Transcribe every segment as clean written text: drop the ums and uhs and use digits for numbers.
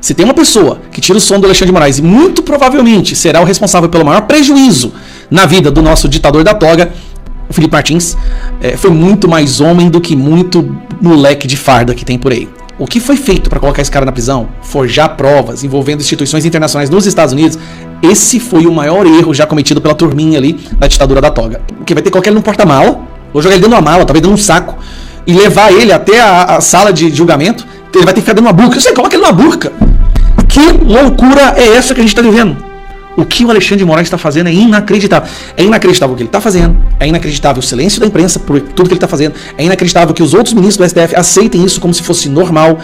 Se tem uma pessoa que tira o sono do Alexandre de Moraes e muito provavelmente será o responsável pelo maior prejuízo na vida do nosso ditador da toga, o Felipe Martins, foi muito mais homem do que muito moleque de farda que tem por aí. O que foi feito para colocar esse cara na prisão, forjar provas envolvendo instituições internacionais nos Estados Unidos, esse foi o maior erro já cometido pela turminha ali da ditadura da toga. Porque vai ter que colocar ele num porta-mala, ou jogar ele dentro de uma mala, talvez dentro de um saco, e levar ele até a sala de julgamento. Ele vai ter que ficar dentro de uma burca. Você coloca ele numa burca. Que loucura é essa que a gente está vivendo? O que o Alexandre de Moraes está fazendo é inacreditável. É inacreditável o que ele está fazendo. É inacreditável o silêncio da imprensa por tudo que ele está fazendo. É inacreditável que os outros ministros do STF aceitem isso como se fosse normal.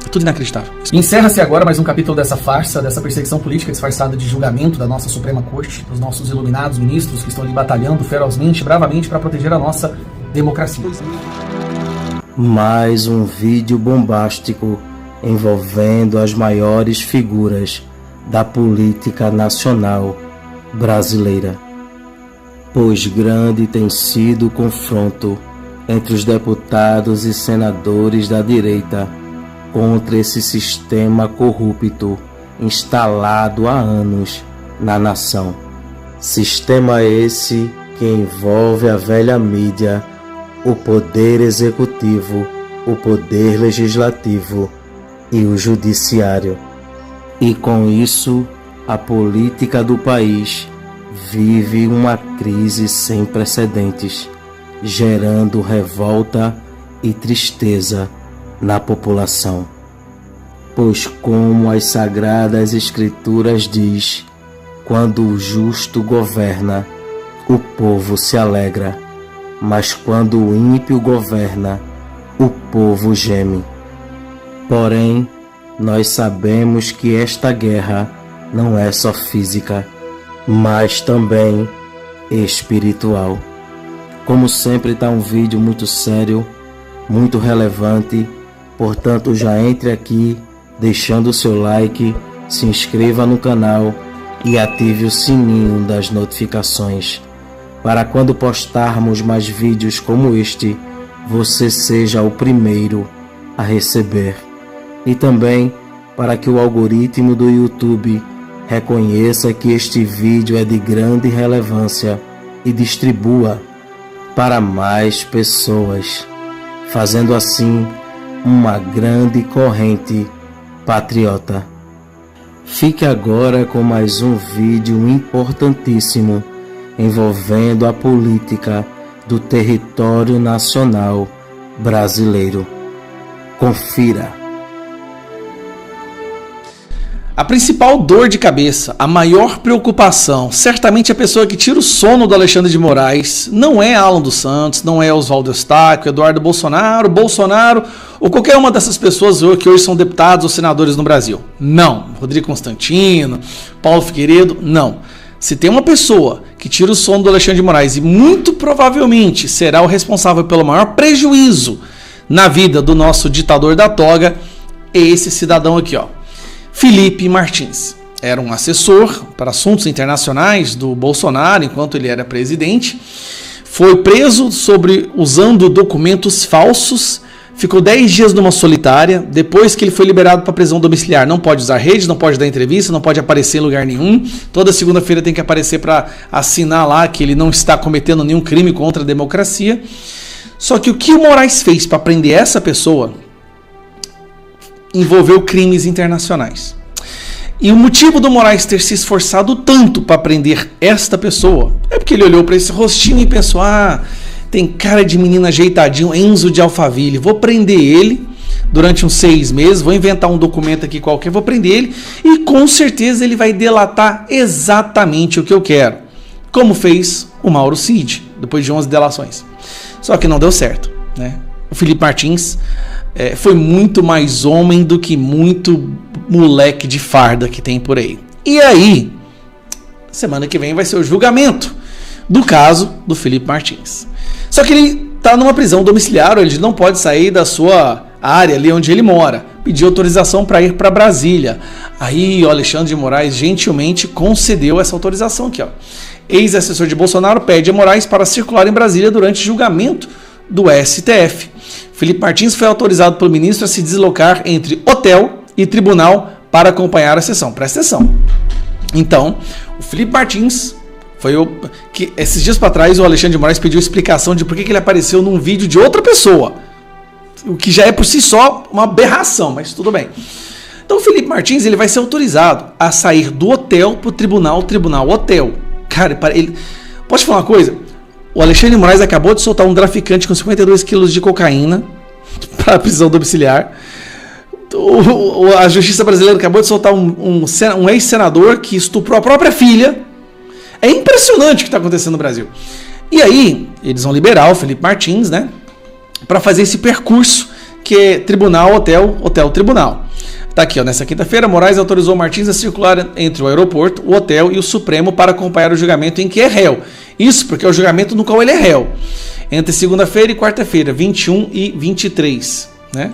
É tudo inacreditável. Encerra-se agora mais um capítulo dessa farsa, dessa perseguição política disfarçada de julgamento da nossa Suprema Corte, dos nossos iluminados ministros que estão ali batalhando ferozmente, bravamente para proteger a nossa democracia. Mais um vídeo bombástico envolvendo as maiores figuras da política nacional brasileira. Pois grande tem sido o confronto entre os deputados e senadores da direita contra esse sistema corrupto instalado há anos na nação. Sistema esse que envolve a velha mídia, o poder executivo, o poder legislativo e o judiciário. E com isso, a política do país vive uma crise sem precedentes, gerando revolta e tristeza na população. Pois como as Sagradas Escrituras diz, quando o justo governa, o povo se alegra, mas quando o ímpio governa, o povo geme. Porém, nós sabemos que esta guerra não é só física, mas também espiritual. Como sempre, está um vídeo muito sério, muito relevante, portanto já entre aqui, deixando o seu like, se inscreva no canal e ative o sininho das notificações, para quando postarmos mais vídeos como este, você seja o primeiro a receber. E também para que o algoritmo do YouTube reconheça que este vídeo é de grande relevância e distribua para mais pessoas, fazendo assim uma grande corrente patriota. Fique agora com mais um vídeo importantíssimo envolvendo a política do território nacional brasileiro. Confira. A principal dor de cabeça, a maior preocupação, certamente a pessoa que tira o sono do Alexandre de Moraes, não é Alan dos Santos, não é Oswaldo Eustáquio, Eduardo Bolsonaro ou qualquer uma dessas pessoas que hoje são deputados ou senadores no Brasil. Não. Rodrigo Constantino, Paulo Figueiredo, não. Se tem uma pessoa que tira o sono do Alexandre de Moraes e muito provavelmente será o responsável pelo maior prejuízo na vida do nosso ditador da toga, é esse cidadão aqui, ó. Felipe Martins. Era um assessor para assuntos internacionais do Bolsonaro enquanto ele era presidente. Foi preso usando documentos falsos. Ficou 10 dias numa solitária. Depois que ele foi liberado para prisão domiciliar, não pode usar rede, não pode dar entrevista, não pode aparecer em lugar nenhum. Toda segunda-feira tem que aparecer para assinar lá que ele não está cometendo nenhum crime contra a democracia. Só que o que o Moraes fez para prender essa pessoa envolveu crimes internacionais. E o motivo do Moraes ter se esforçado tanto para prender esta pessoa é porque ele olhou para esse rostinho e pensou: tem cara de menino ajeitadinho, Enzo de Alphaville, vou prender ele durante uns 6 meses, vou inventar um documento aqui qualquer, vou prender ele e com certeza ele vai delatar exatamente o que eu quero, como fez o Mauro Cid, depois de 11 delações. Só que não deu certo, né? O Felipe Martins foi muito mais homem do que muito moleque de farda que tem por aí. E aí, semana que vem vai ser o julgamento do caso do Felipe Martins. Só que ele está numa prisão domiciliar, ele não pode sair da sua área ali onde ele mora. Pediu autorização para ir para Brasília. Aí o Alexandre de Moraes gentilmente concedeu essa autorização aqui, ó. Ex-assessor de Bolsonaro pede a Moraes para circular em Brasília durante julgamento do STF. Felipe Martins foi autorizado pelo ministro a se deslocar entre hotel e tribunal para acompanhar a sessão. Presta atenção. Então, o Felipe Martins que esses dias para trás o Alexandre de Moraes pediu explicação de por que ele apareceu num vídeo de outra pessoa. O que já é por si só uma aberração, mas tudo bem. Então o Felipe Martins ele vai ser autorizado a sair do hotel para o tribunal hotel. Cara, pode te falar uma coisa? O Alexandre de Moraes acabou de soltar um traficante com 52 quilos de cocaína para prisão domiciliar. A justiça brasileira acabou de soltar um ex-senador que estuprou a própria filha. É impressionante o que está acontecendo no Brasil. E aí, eles vão liberar o Felipe Martins, né? Para fazer esse percurso que é tribunal, hotel, tribunal. Tá aqui, ó, nessa quinta-feira, Moraes autorizou Martins a circular entre o aeroporto, o hotel e o Supremo para acompanhar o julgamento em que é réu. Isso porque é o julgamento no qual ele é réu. Entre segunda-feira e quarta-feira, 21 e 23, né?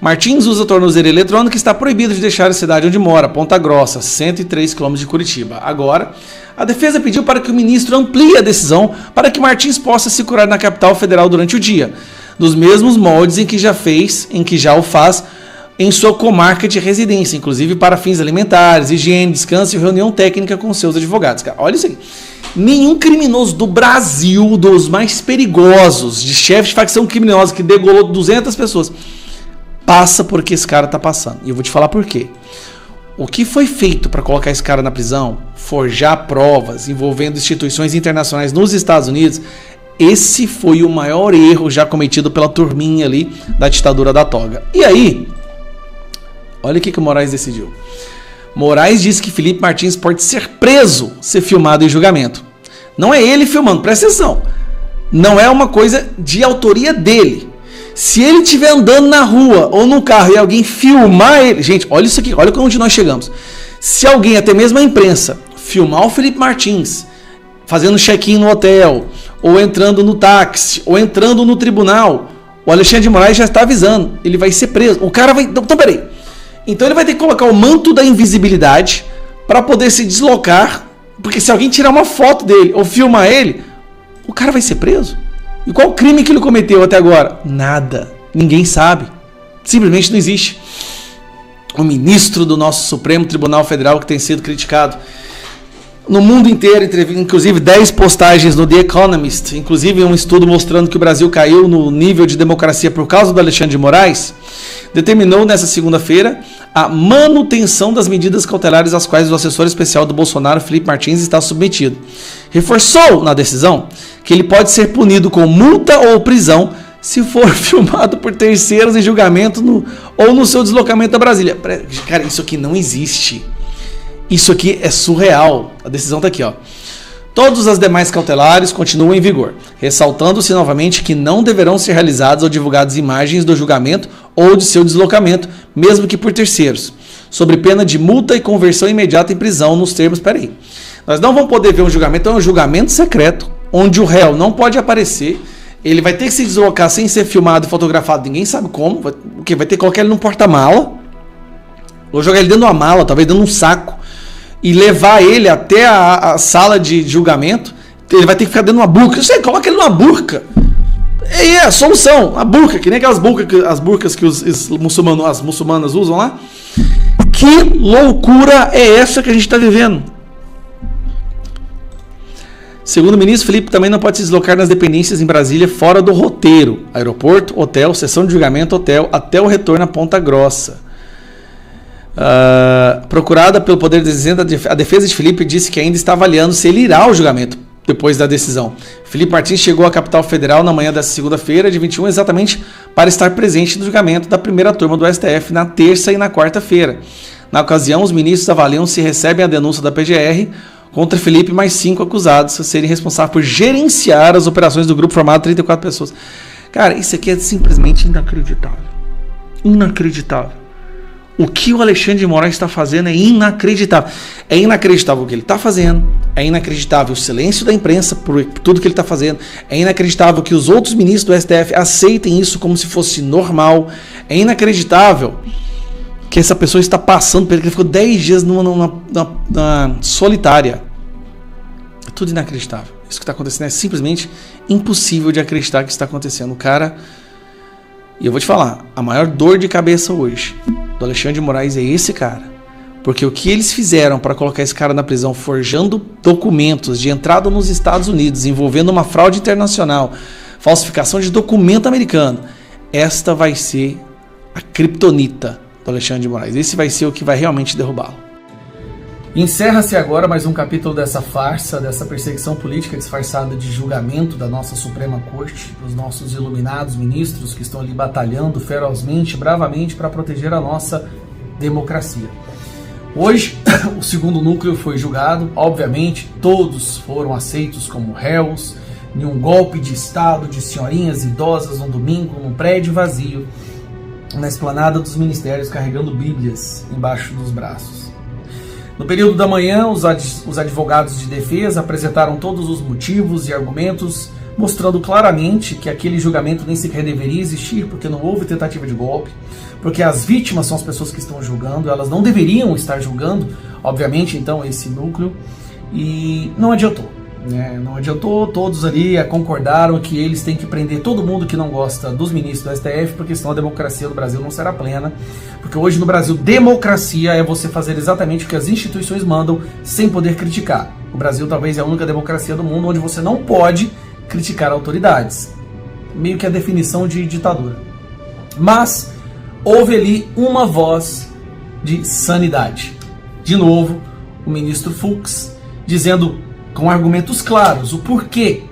Martins usa tornozeleira eletrônica e está proibido de deixar a cidade onde mora, Ponta Grossa, 103 km de Curitiba. Agora, a defesa pediu para que o ministro amplie a decisão para que Martins possa se curar na capital federal durante o dia, nos mesmos moldes em que já o faz em sua comarca de residência, inclusive para fins alimentares, higiene, descanso e reunião técnica com seus advogados. Cara, olha isso aí. Nenhum criminoso do Brasil, dos mais perigosos, de chefe de facção criminosa que degolou 200 pessoas, passa por que esse cara tá passando. E eu vou te falar por quê. O que foi feito para colocar esse cara na prisão, forjar provas envolvendo instituições internacionais nos Estados Unidos, esse foi o maior erro já cometido pela turminha ali da ditadura da toga. E aí, olha o que o Moraes decidiu. Moraes disse que Felipe Martins pode ser preso se filmado em julgamento. Não é ele filmando, presta atenção. Não é uma coisa de autoria dele. Se ele estiver andando na rua ou no carro e alguém filmar ele... Gente, olha isso aqui, olha onde nós chegamos. Se alguém, até mesmo a imprensa, filmar o Felipe Martins fazendo check-in no hotel, ou entrando no táxi, ou entrando no tribunal, o Alexandre de Moraes já está avisando. Ele vai ser preso. O cara vai... Então, peraí. Então ele vai ter que colocar o manto da invisibilidade para poder se deslocar, porque se alguém tirar uma foto dele ou filmar ele, o cara vai ser preso. E qual o crime que ele cometeu até agora? Nada. Ninguém sabe. Simplesmente não existe. O ministro do nosso Supremo Tribunal Federal que tem sido criticado no mundo inteiro, inclusive 10 postagens no The Economist, inclusive um estudo mostrando que o Brasil caiu no nível de democracia por causa do Alexandre de Moraes, determinou nessa segunda-feira a manutenção das medidas cautelares às quais o assessor especial do Bolsonaro, Felipe Martins, está submetido. Reforçou na decisão que ele pode ser punido com multa ou prisão se for filmado por terceiros em julgamento ou no seu deslocamento a Brasília. Cara, isso aqui não existe. Isso aqui é surreal. A decisão está aqui, ó. Todas as demais cautelares continuam em vigor, ressaltando-se novamente que não deverão ser realizadas ou divulgadas imagens do julgamento ou de seu deslocamento, mesmo que por terceiros, sob pena de multa e conversão imediata em prisão nos termos... Peraí, nós não vamos poder ver um julgamento, é um julgamento secreto, onde o réu não pode aparecer, ele vai ter que se deslocar sem ser filmado e fotografado, ninguém sabe como, vai ter que colocar ele num porta-mala, ou jogar ele dentro de uma mala, talvez dentro de um saco, e levar ele até a sala de julgamento. Ele vai ter que ficar dentro de uma burca. Você coloca ele numa burca. É a solução. A burca, que nem aquelas burcas que as muçulmanas usam lá. Que loucura é essa que a gente está vivendo? Segundo o ministro, Felipe também não pode se deslocar nas dependências em Brasília fora do roteiro. Aeroporto, hotel, sessão de julgamento, hotel, até o retorno a Ponta Grossa. Procurada pelo Poder de Dizenda, a defesa de Felipe disse que ainda está avaliando se ele irá ao julgamento depois da decisão. Felipe Martins chegou à capital federal na manhã desta segunda-feira, de 21, exatamente para estar presente no julgamento da primeira turma do STF na terça e na quarta-feira. Na ocasião, os ministros avaliam se recebem a denúncia da PGR contra Felipe mais 5 acusados a serem responsáveis por gerenciar as operações do grupo formado de 34 pessoas. Cara, isso aqui é simplesmente inacreditável. Inacreditável. O que o Alexandre de Moraes está fazendo é inacreditável. É inacreditável o que ele está fazendo. É inacreditável o silêncio da imprensa por tudo que ele está fazendo. É inacreditável que os outros ministros do STF aceitem isso como se fosse normal. É inacreditável que essa pessoa está passando por ele, que ele ficou 10 dias na solitária. É tudo inacreditável. Isso que está acontecendo é simplesmente impossível de acreditar que está acontecendo. O cara... E eu vou te falar, a maior dor de cabeça hoje do Alexandre de Moraes é esse cara. Porque o que eles fizeram para colocar esse cara na prisão, forjando documentos de entrada nos Estados Unidos, envolvendo uma fraude internacional, falsificação de documento americano, esta vai ser a criptonita do Alexandre de Moraes. Esse vai ser o que vai realmente derrubá-lo. Encerra-se agora mais um capítulo dessa farsa, dessa perseguição política disfarçada de julgamento da nossa Suprema Corte, dos nossos iluminados ministros que estão ali batalhando ferozmente, bravamente para proteger a nossa democracia. Hoje, o segundo núcleo foi julgado. Obviamente, todos foram aceitos como réus em um golpe de Estado de senhorinhas idosas num domingo, num prédio vazio, na esplanada dos ministérios, carregando bíblias embaixo dos braços. No período da manhã, os advogados de defesa apresentaram todos os motivos e argumentos, mostrando claramente que aquele julgamento nem sequer deveria existir, porque não houve tentativa de golpe, porque as vítimas são as pessoas que estão julgando, elas não deveriam estar julgando, obviamente, então, esse núcleo, e não adiantou. Não adiantou, todos ali concordaram que eles têm que prender todo mundo que não gosta dos ministros do STF, porque senão a democracia do Brasil não será plena, porque hoje no Brasil democracia é você fazer exatamente o que as instituições mandam sem poder criticar. O Brasil talvez é a única democracia do mundo onde você não pode criticar autoridades, meio que a definição de ditadura. Mas houve ali uma voz de sanidade. De novo, o ministro Fux dizendo com argumentos claros o porquê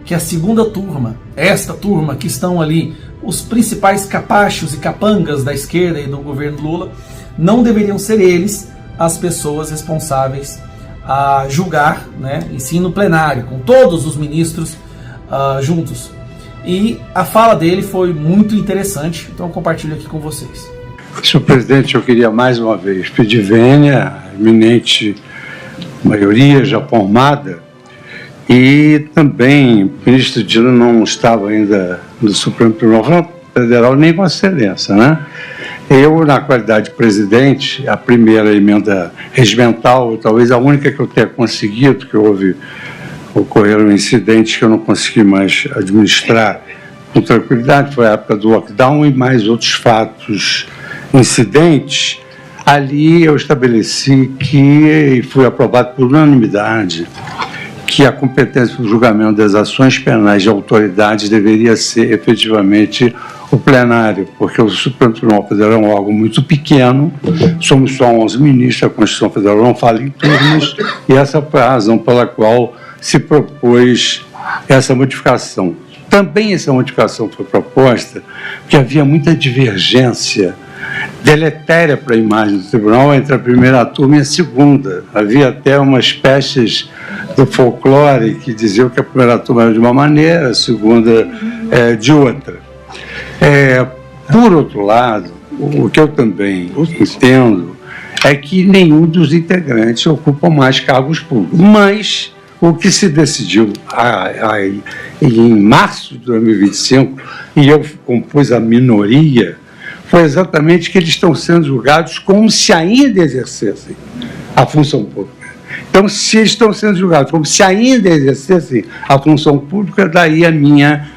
que a segunda turma, esta turma que estão ali, os principais capachos e capangas da esquerda e do governo Lula, não deveriam ser eles as pessoas responsáveis a julgar, e sim no plenário, com todos os ministros juntos. E a fala dele foi muito interessante, então eu compartilho aqui com vocês. Senhor presidente, eu queria mais uma vez pedir vênia, a eminente maioria já formada, e também o ministro Dino não estava ainda no Supremo Tribunal Federal, nem com excelência, Eu, na qualidade de presidente, a primeira emenda regimental, talvez a única que eu tenha conseguido, que ocorreram incidentes que eu não consegui mais administrar com tranquilidade, foi a época do lockdown e mais outros fatos, incidentes. Ali eu estabeleci e fui aprovado por unanimidade, que a competência para o julgamento das ações penais de autoridades deveria ser efetivamente o plenário, porque o Supremo Tribunal Federal é um órgão muito pequeno, somos só 11 ministros, a Constituição Federal não fala em turnos, e essa foi a razão pela qual se propôs essa modificação. Também essa modificação foi proposta porque havia muita divergência deletéria para a imagem do tribunal entre a primeira turma e a segunda. Havia até umas espécies do folclore que diziam que a primeira turma era de uma maneira, a segunda de outra. Por outro lado, o que eu também entendo é que nenhum dos integrantes ocupa mais cargos públicos, mas o que se decidiu em março de 2025, e eu compus a minoria, foi exatamente que eles estão sendo julgados como se ainda exercessem a função pública. Então, se eles estão sendo julgados como se ainda exercessem a função pública, daí a minha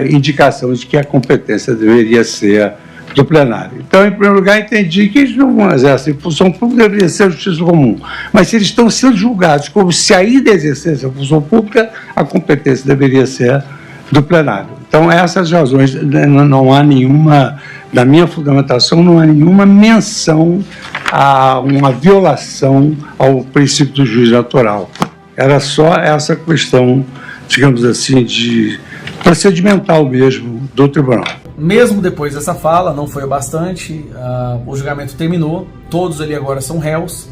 indicação de que a competência deveria ser do plenário. Então, em primeiro lugar, entendi que eles não exercem função pública, deveria ser a justiça comum. Mas se eles estão sendo julgados como se ainda exercessem a função pública, a competência deveria ser do plenário. Então, essas razões, não há nenhuma, na minha fundamentação, não há nenhuma menção a uma violação ao princípio do juízo natural. Era só essa questão, digamos assim, de procedimental mesmo do tribunal. Mesmo depois dessa fala, não foi o bastante, o julgamento terminou, todos ali agora são réus.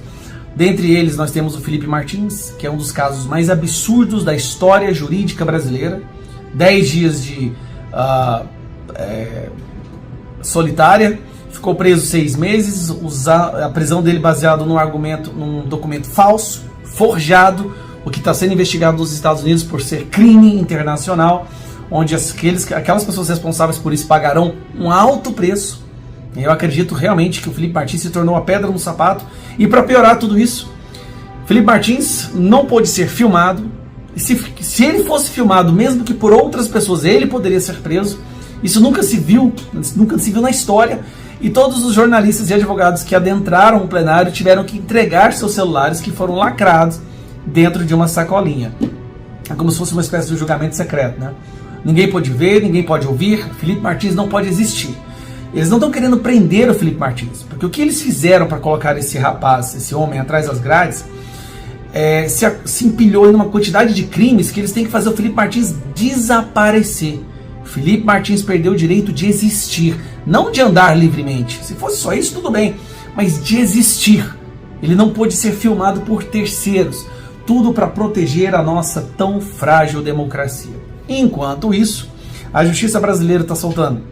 Dentre eles nós temos o Felipe Martins, que é um dos casos mais absurdos da história jurídica brasileira. 10 dias de solitária, ficou preso 6 meses, a prisão dele baseado num documento falso, forjado, o que está sendo investigado nos Estados Unidos por ser crime internacional, onde aquelas pessoas responsáveis por isso pagarão um alto preço. Eu acredito realmente que o Felipe Martins se tornou a pedra no sapato. E para piorar tudo isso, Felipe Martins não pôde ser filmado. E se ele fosse filmado, mesmo que por outras pessoas, ele poderia ser preso. Isso nunca se viu na história. E todos os jornalistas e advogados que adentraram o plenário tiveram que entregar seus celulares, que foram lacrados dentro de uma sacolinha. É como se fosse uma espécie de julgamento secreto, né? Ninguém pode ver, ninguém pode ouvir, Felipe Martins não pode existir. Eles não estão querendo prender o Felipe Martins, porque o que eles fizeram para colocar esse rapaz, esse homem atrás das grades, se empilhou em uma quantidade de crimes que eles têm que fazer o Felipe Martins desaparecer. Felipe Martins perdeu o direito de existir, não de andar livremente. Se fosse só isso, tudo bem, mas de existir. Ele não pôde ser filmado por terceiros, tudo para proteger a nossa tão frágil democracia. Enquanto isso, a justiça brasileira está soltando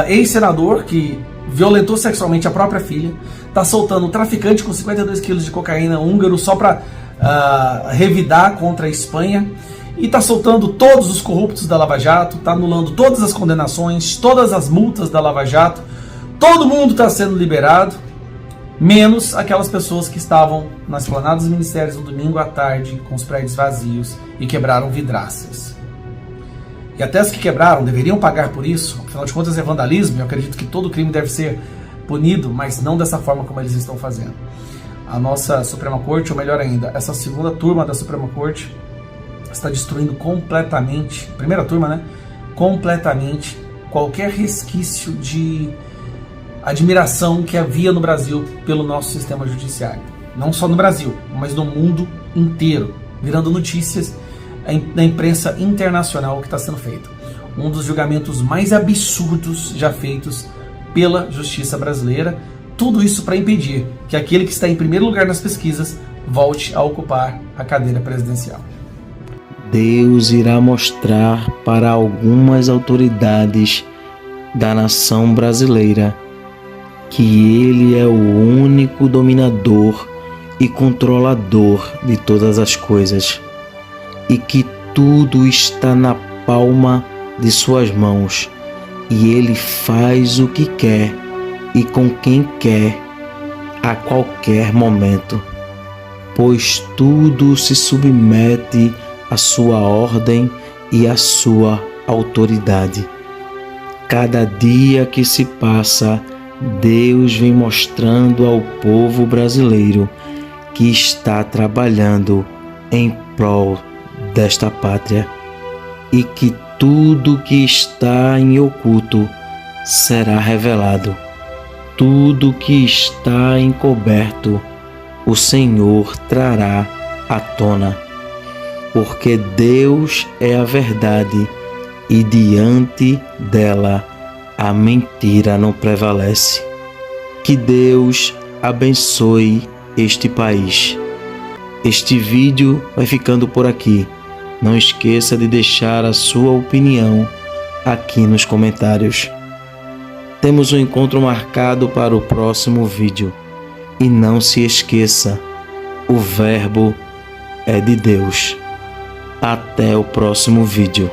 ex-senador que violentou sexualmente a própria filha, está soltando um traficante com 52 quilos de cocaína húngaro só para revidar contra a Espanha, e está soltando todos os corruptos da Lava Jato, está anulando todas as condenações, todas as multas da Lava Jato, todo mundo está sendo liberado, menos aquelas pessoas que estavam nas esplanadas dos ministérios no domingo à tarde, com os prédios vazios e quebraram vidraças. E até as que quebraram deveriam pagar por isso, afinal de contas é vandalismo, eu acredito que todo crime deve ser punido, mas não dessa forma como eles estão fazendo. A nossa Suprema Corte, ou melhor ainda, essa segunda turma da Suprema Corte, está destruindo completamente, primeira turma, né? Completamente qualquer resquício de admiração que havia no Brasil pelo nosso sistema judiciário. Não só no Brasil, mas no mundo inteiro, virando notícias na imprensa internacional o que está sendo feito. Um dos julgamentos mais absurdos já feitos pela justiça brasileira, tudo isso para impedir que aquele que está em primeiro lugar nas pesquisas volte a ocupar a cadeira presidencial. Deus irá mostrar para algumas autoridades da nação brasileira que Ele é o único dominador e controlador de todas as coisas, e que tudo está na palma de suas mãos, e Ele faz o que quer e com quem quer a qualquer momento, pois tudo se submete à sua ordem e à sua autoridade. Cada dia que se passa, Deus vem mostrando ao povo brasileiro que está trabalhando em prol desta pátria, e que tudo que está em oculto será revelado. Tudo que está encoberto, o Senhor trará à tona, porque Deus é a verdade e diante dela a mentira não prevalece. Que Deus abençoe este país. Este vídeo vai ficando por aqui. Não esqueça de deixar a sua opinião aqui nos comentários. Temos um encontro marcado para o próximo vídeo. E não se esqueça, o Verbo é de Deus. Até o próximo vídeo.